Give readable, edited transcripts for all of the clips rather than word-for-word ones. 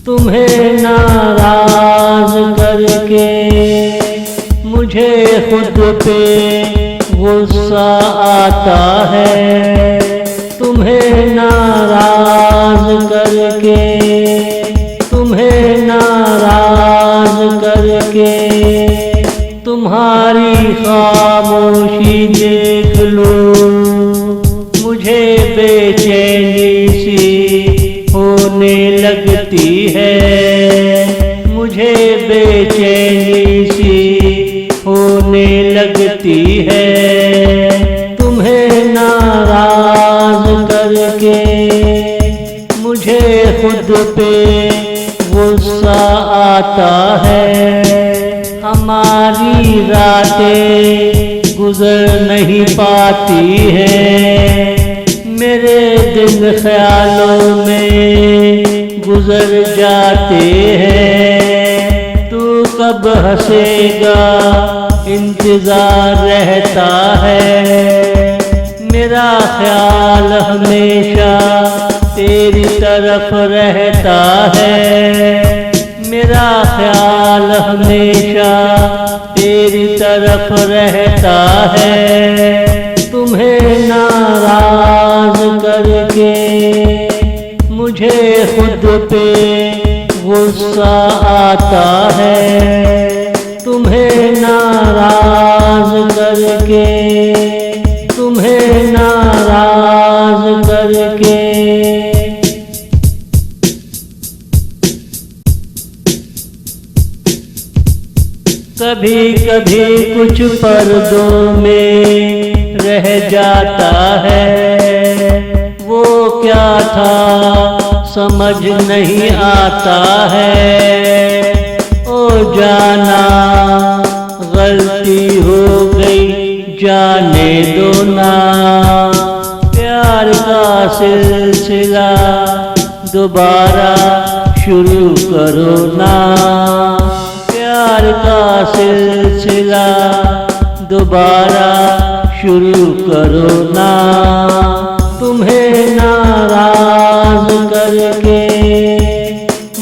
तुम्हें नाराज करके मुझे खुद पे गुस्सा आता है। तुम्हें नाराज करके, तुम्हें नाराज करके तुम्हारी खामोशी देख लो, मुझे बेचैनी सी होने लगती है। मुझे बेचैनी सी होने लगती है। तुम्हें नाराज करके मुझे खुद पे गुस्सा आता है। हमारी रातें गुजर नहीं पाती हैं, मेरे दिन ख्यालों में गुजर जाते हैं। तू कब हंसेगा इंतजार रहता है। मेरा ख्याल हमेशा तेरी तरफ रहता है। मेरा ख्याल हमेशा तेरी तरफ रहता है। तुम्हें नाराज करके मुझे खुद पे गुस्सा आता है। तुम्हें नाराज करके, तुम्हें नाराज करके कभी कभी कुछ पर्दों में रह जाता है। वो क्या था समझ नहीं आता है। ओ जाना गलती हो गई जाने दो ना। प्यार का सिलसिला दोबारा शुरू करो ना। प्यार का सिलसिला दोबारा शुरू करो ना। तुम्हें नाराज करके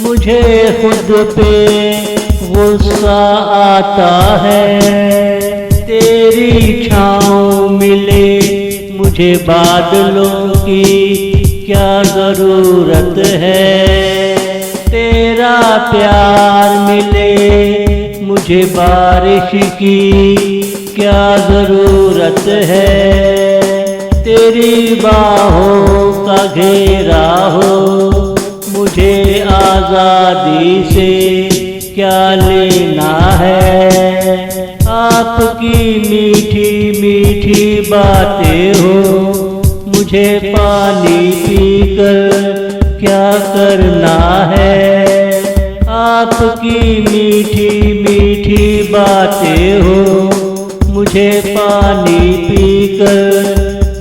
मुझे खुद पे गुस्सा आता है। तेरी छाँव मिले मुझे बादलों की क्या ज़रूरत है। तेरा प्यार मिले मुझे बारिश की क्या ज़रूरत है। तेरी बाहों का घेरा हो मुझे आज़ादी से क्या लेना है। आपकी मीठी मीठी बातें हो मुझे पानी पीकर क्या करना है। आपकी मीठी मीठी बातें हो मुझे पानी पीकर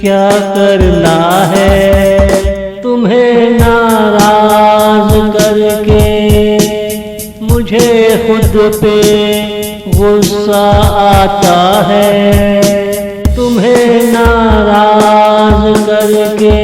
क्या करना है। तुम्हें नाराज करके मुझे खुद पे गुस्सा आता है। तुम्हें नाराज करके